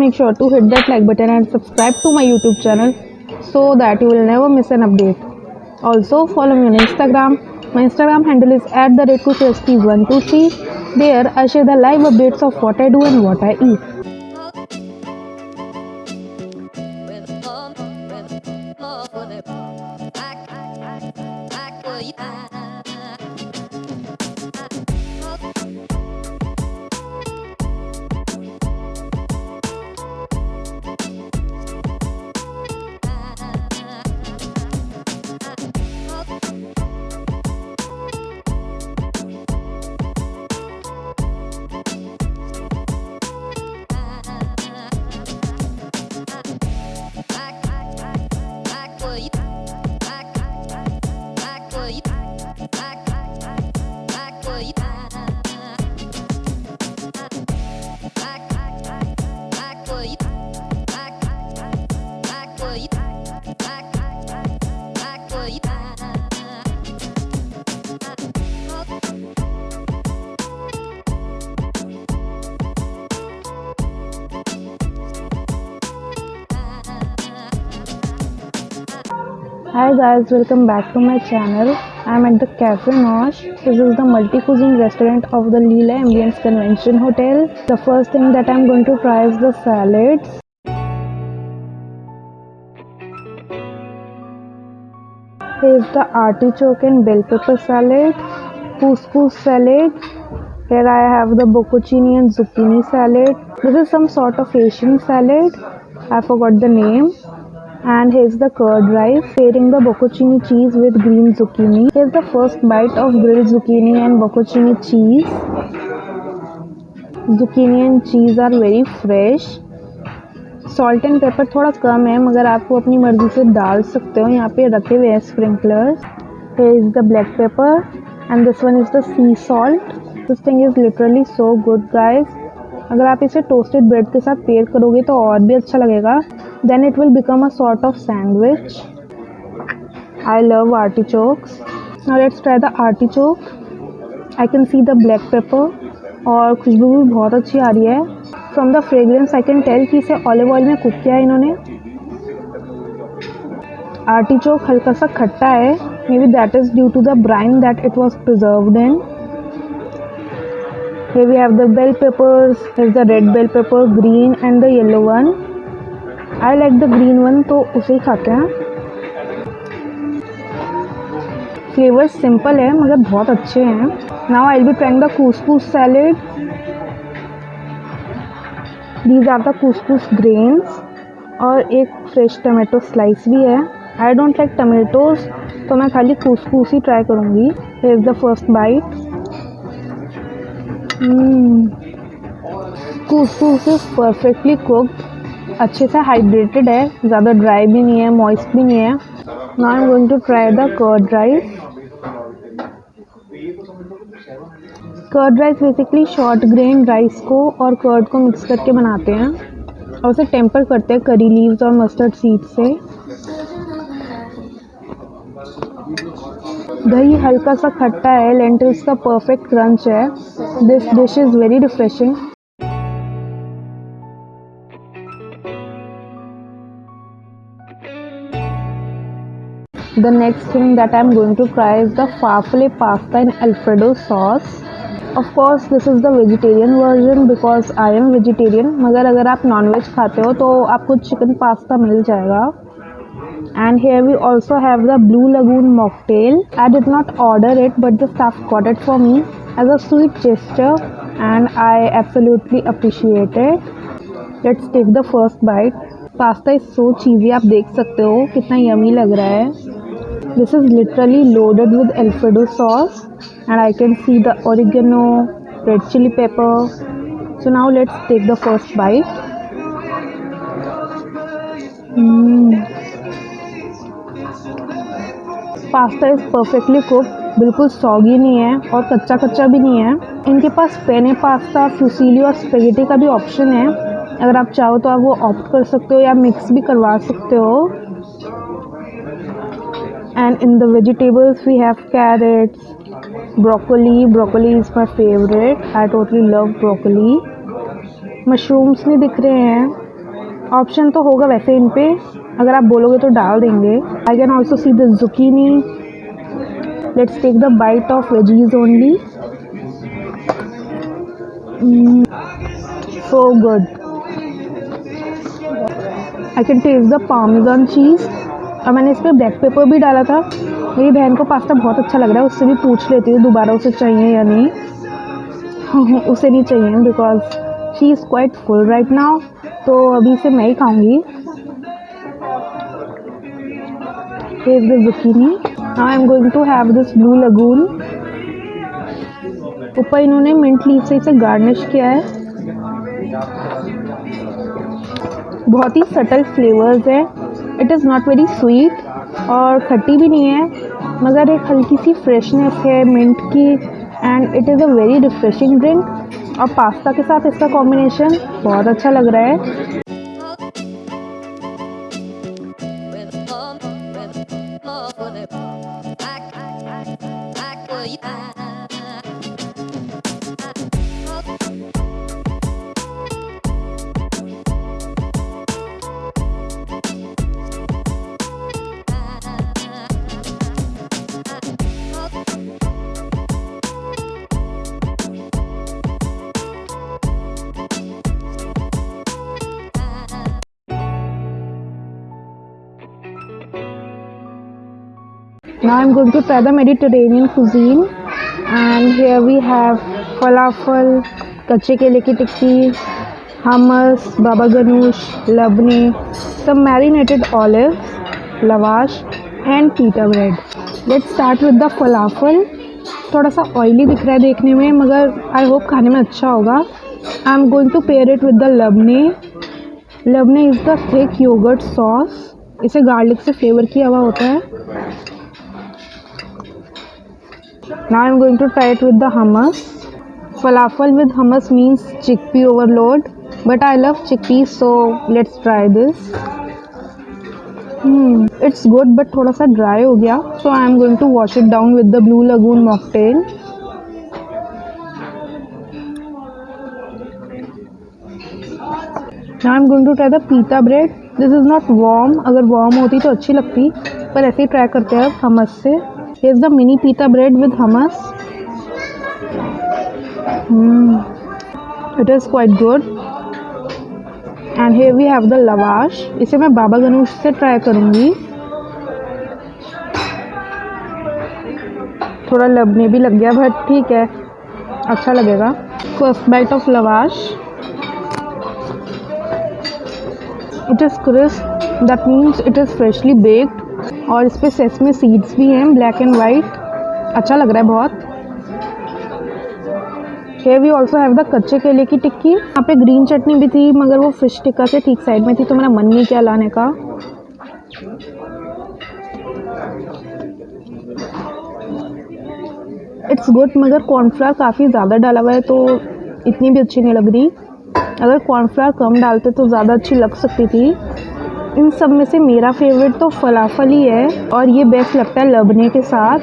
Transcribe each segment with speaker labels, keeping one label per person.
Speaker 1: make sure to hit that like button and subscribe to my YouTube channel so that you will never miss an update. Also follow me on Instagram. My Instagram handle is @kushrespi123. There I share the live updates of what I do and what I eat. Hi guys, welcome back to my channel. I am at the Cafe Nosh. This is the multi-cuisine restaurant of the Leela Ambience Convention Hotel. The first thing that I am going to try is the salads. Here is the artichoke and bell pepper salad, couscous salad. Here I have the bocconcini and zucchini salad. This is some sort of Asian salad. I forgot the name. And here's the curd rice, pairing the bocconcini cheese with green zucchini. Here's the first bite of grilled zucchini and bocconcini cheese. Zucchini and cheese are very fresh. Salt and pepper थोड़ा कम है, मगर आपको अपनी मर्जी से डाल सकते हो. यहाँ पे रखे हुए हैं sprinklers. Here is the black pepper and this one is the sea salt. This thing is literally so good guys. अगर आप इसे टोस्टेड ब्रेड के साथ पेयर करोगे तो और भी अच्छा लगेगा. Then it will become a sort of sandwich. I love artichokes. Now let's try the artichoke. I can see the black pepper और खुशबू भी बहुत अच्छी आ रही है. From the fragrance I can tell कि इसे ऑलिव ऑयल में कुक किया है इन्होंने. Artichoke हल्का सा खट्टा है. Maybe that is due to the brine that it was preserved in. Here we have the bell peppers. Here's the red bell pepper, green and the yellow one. I like the green one, तो उसे ही खाते हैं. Flavour simple है मगर बहुत अच्छे हैं. Now I'll be trying the couscous salad. These are the couscous grains और एक फ्रेश टमाटो स्लाइस भी है. I don't like tomatoes, तो मैं खाली couscous ही ट्राई करूँगी. Here's the first bite. Couscous is perfectly cooked. अच्छे से हाइड्रेटेड है, ज़्यादा ड्राई भी नहीं है, मॉइस्ट भी नहीं है. Now I am going to try the curd rice. Curd rice basically short grain rice को और कर्ड को मिक्स करके बनाते हैं और उसे टेम्पर करते हैं करी लीव्स और मस्टर्ड सीड से. दही हल्का सा खट्टा है. लेंटिल्स का परफेक्ट क्रंच है. This dish is very refreshing. The next thing that I'm going to try is the farfalle pasta in Alfredo sauce. Of course this is the vegetarian version because I am vegetarian. मगर अगर आप nonveg खाते हो तो आपको chicken pasta मिल जाएगा. And here we also have the Blue Lagoon mocktail. I did not order it but the staff got it for me as a sweet gesture and I absolutely appreciate it. Let's take the first bite. Pasta is so cheesy. आप देख सकते हो कितना yummy लग रहा है. This is literally loaded with Alfredo sauce and I can see the oregano, red chili pepper. So now let's take the first bite. Pasta is perfectly cooked. बिल्कुल soggy नहीं है और कच्चा कच्चा भी नहीं है. इनके पास पेने पास्ता, फ्यूसीली और स्पेगेटी का भी ऑप्शन है. अगर आप चाहो तो आप वो ऑप्ट कर सकते हो या मिक्स भी करवा सकते हो. And in the vegetables we have carrots, broccoli. Broccoli is my favorite. I totally love broccoli. Mushrooms नहीं दिख रहे हैं. ऑप्शन तो होगा वैसे इन पे, अगर आप बोलोगे तो डाल देंगे। I can also see the zucchini. Let's take the bite of veggies only. So good. I can taste the parmesan cheese. और मैंने इस पर ब्लैक पेपर भी डाला था। मेरी बहन को पास्ता बहुत अच्छा लग रहा है, उससे भी पूछ लेती हूँ दोबारा उसे चाहिए या नहीं। उसे नहीं चाहिए because she is quite full right now, तो अभी से मैं ही खाऊंगी। Here's the zucchini. Now I am going to have this blue lagoon. ऊपर इन्होंने मिंट लीफ से इसे गार्निश किया है। बहुत ही सटल फ्लेवर्स है। It is not very sweet और खट्टी भी नहीं है, मगर एक हल्की सी फ्रेशनेस है मिंट की, and it is a very refreshing drink. और पास्ता के साथ इसका कॉम्बिनेशन बहुत अच्छा लग रहा है। Now I'm going to try the Mediterranean cuisine, and here we have falafel, कच्चे केले की टिक्की, hummus, baba ganoush, labne, some marinated olives, lavash and pita bread. Let's start with the falafel. थोड़ा सा ऑयली दिख रहा है देखने में, मगर आई होप खाने में अच्छा होगा। I am going to pair it with the labneh. Labneh is the thick yogurt sauce, इसे गार्लिक से फ्लेवर किया हुआ होता है। Now I'm going to try it with the hummus. Falafel with hummus means chickpea overload, but I love chickpeas, so let's try this. It's good but थोड़ा सा dry हो गया, so I'm going to wash it down with the Blue Lagoon mocktail. Now I'm going to try the pita bread. This is not warm. अगर warm होती तो अच्छी लगती, पर ऐसे ही try करते हैं अब hummus से। Here's the mini pita bread with hummus. It is quite good. And here we have the lavash. इसे मैं बाबा गनूश से ट्राई करूँगी। थोड़ा लबने भी लग गया, बट ठीक है, अच्छा लगेगा। First bite of lavash. It is crisp. That means it is freshly baked. और इस पे सेसमे सीड्स भी हैं, ब्लैक एंड वाइट। अच्छा लग रहा है बहुत। Here we also have the कच्चे केले की टिक्की। यहाँ पे ग्रीन चटनी भी थी, मगर वो फिश टिक्का से ठीक साइड में थी, तो मेरा मन नहीं किया लाने का। इट्स गुड, मगर कॉर्नफ्लावर काफ़ी ज़्यादा डाला हुआ है, तो इतनी भी अच्छी नहीं लग रही। अगर कॉर्नफ्लावर कम डालते तो ज़्यादा अच्छी लग सकती थी। इन सब में से मेरा फेवरेट तो फलाफल ही है, और ये बेस्ट लगता है लबने के साथ।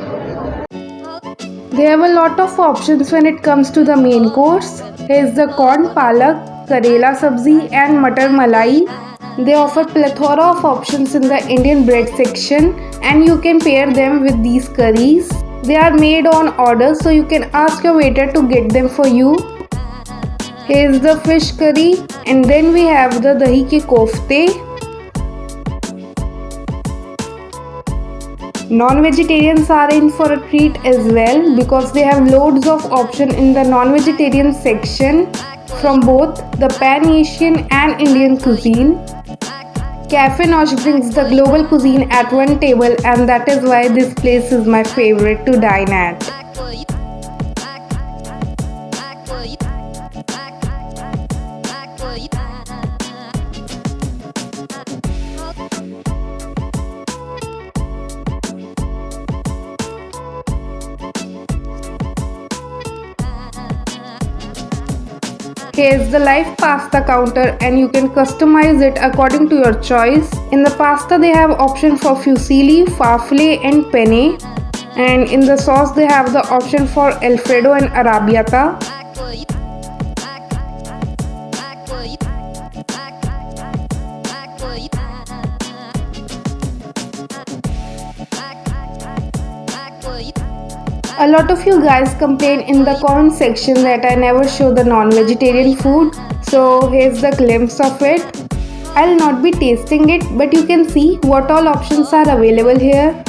Speaker 1: They have a lot of options when it comes to the main course. Here is the corn palak, karela sabzi and matar malai. They offer plethora of options in the Indian bread section, and you can pair them with these curries. They are made on order, so you can ask your waiter to get them for you. Here is the fish curry, and then we have the dahi ke kofte. Non-vegetarians are in for a treat as well, because they have loads of option in the non-vegetarian section from both the Pan-Asian and Indian cuisine. Cafe Nosh brings the global cuisine at one table, and that is why this place is my favorite to dine at. Here's the live pasta counter, and you can customize it according to your choice. In the pasta they have option for fusilli, farfalle and penne, and in the sauce they have the option for alfredo and arrabbiata. A lot of you guys complain in the comment section that I never show the non-vegetarian food. So here's the glimpse of it. I'll not be tasting it, but you can see what all options are available here.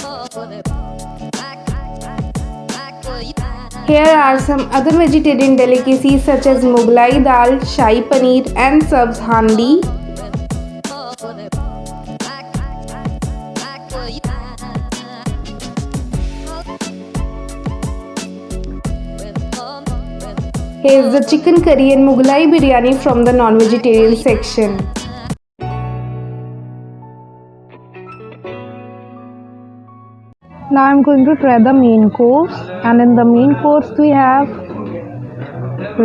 Speaker 1: Here are some other vegetarian delicacies such as Mughlai dal, Shahi paneer and Sabz handi. Here's the chicken curry and Mughlai biryani from the non-vegetarian section. Now I'm going to try the main course, and in the main course we have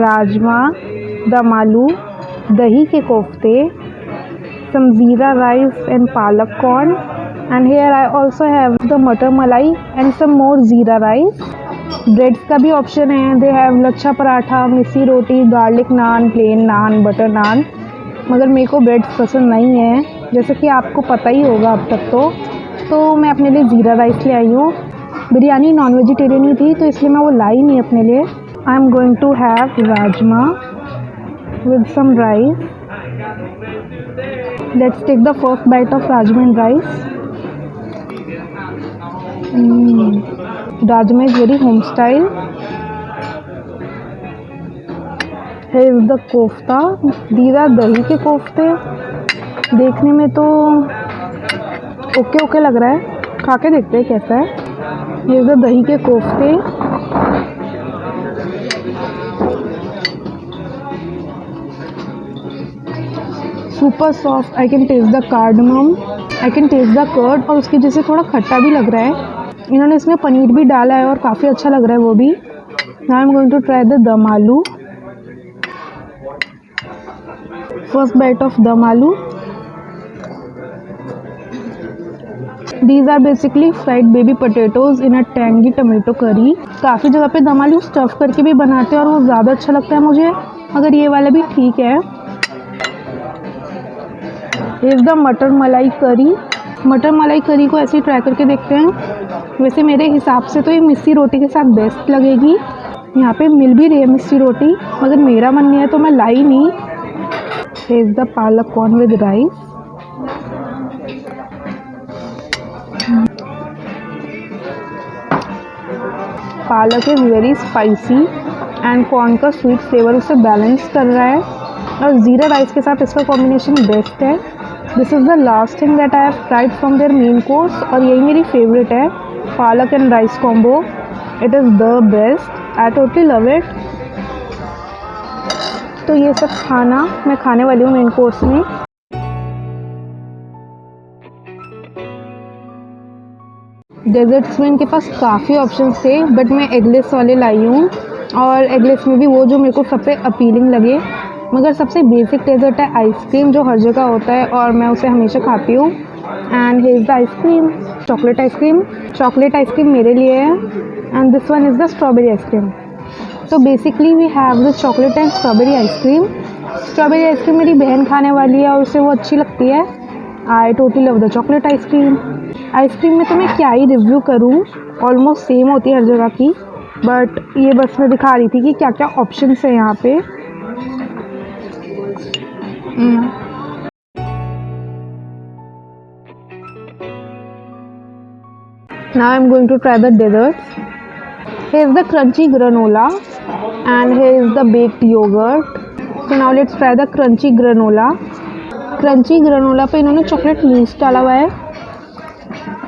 Speaker 1: rajma, dum aloo, dahi ke kofte, some zeera rice and palak corn, and here I also have the matar malai and some more zeera rice. Breads का भी option है. They have lachha paratha, missi roti, garlic naan, plain naan, butter naan. मगर मेरे को breads पसंद नहीं है, जैसे कि आपको पता ही होगा अब तक. तो मैं अपने लिए ज़ीरा राइस ले आई हूँ. बिरयानी नॉन वेजिटेरियन ही थी तो इसलिए मैं वो लाई नहीं अपने लिए. I am going to have rajma with some rice. Let's take the first bite of rajma and rice. Rajma is very home style. Here is the kofta. These are दही के कोफ्ते. देखने में तो ओके लग रहा है, खा के देखते हैं कैसा है. Here is the दही के कोफ्ते. Super soft. I can taste the cardamom, I can taste the curd, और उसकी जैसे थोड़ा खट्टा भी लग रहा है. इन्होंने इसमें पनीर भी डाला है और काफ़ी अच्छा लग रहा है वो भी. Now I am going to try the dum aloo. First bite of dum aloo. These are basically fried baby potatoes in a tangy tomato curry. काफ़ी जगह पे दम आलू स्टफ़ करके भी बनाते हैं और वो ज़्यादा अच्छा लगता है मुझे, मगर ये वाला भी ठीक है. इज़ द मटर मलाई करी. मटर मलाई करी को ऐसे ही ट्राई करके देखते हैं. वैसे मेरे हिसाब से तो ये मिस्सी रोटी के साथ बेस्ट लगेगी. यहाँ पे मिल भी रही है मिस्सी रोटी, मगर मेरा मन नहीं है तो मैं लाई नहीं. Is the palak corn with rice. Palak is very spicy and corn का स्वीट फ्लेवर उसे बैलेंस कर रहा है, और ज़ीरा राइस के साथ इसका कॉम्बिनेशन बेस्ट है. This is the last thing that I have tried from their main course, और यही मेरी फेवरेट है. Palak and rice combo. It is the best. I totally love it. तो ये सब खाना मैं खाने वाली हूँ मेन कोर्स में. डेजर्ट्स में इनके पास काफ़ी ऑप्शंस थे, बट मैं एगलेस वाले लाई हूँ, और एगलेस में भी वो जो मेरे को सबसे अपीलिंग लगे. मगर सबसे बेसिक डेजर्ट है आइसक्रीम, जो हर जगह होता है और मैं उसे हमेशा खाती हूँ. And here is the ice cream, chocolate ice cream. Chocolate ice cream मेरे लिए है, and this one is the strawberry ice cream. तो basically we have the chocolate and strawberry ice cream. Strawberry ice cream मेरी बहन खाने वाली है और उसे वो अच्छी लगती है. आई totally love the chocolate ice cream. Ice cream में तो मैं क्या ही रिव्यू करूँ, ऑलमोस्ट सेम होती है हर जगह की, बट ये बस मैं दिखा रही थी कि क्या क्या ऑप्शंस है यहाँ पे. Now I'm going to try the desserts. Here's the crunchy granola and here is the baked yogurt. So now let's try the crunchy granola. Crunchy granola पे इन्होंने चॉकलेट मूस डाला हुआ है.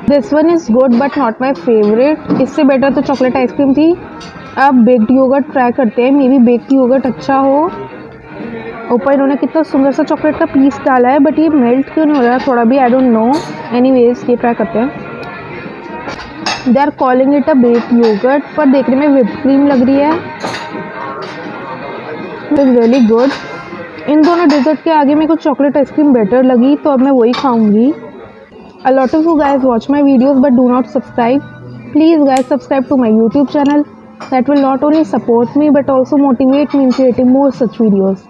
Speaker 1: This one is good but not my favorite. इससे better तो chocolate ice cream थी. अब baked yogurt try करते हैं, मे बी बेक्ड योगर्ट अच्छा हो. ऊपर इन्होंने कितना सुंदर सा चॉकलेट का पीस डाला है, बट ये मेल्ट क्यों नहीं हो रहा है थोड़ा भी, आई डोंट नो. एनीवेज ये ट्राई करते हैं. They are calling it a baked yogurt, पर देखने में व्हिप क्रीम लग रही है. It is really good. इन दोनों डेजर्ट के आगे मेरे को चॉकलेट आइसक्रीम बेटर लगी, तो अब मैं वही खाऊंगी. A lot of you guys watch my videos but do not subscribe. Please guys subscribe to my YouTube channel. That will not only support me but also motivate me in creating more such videos.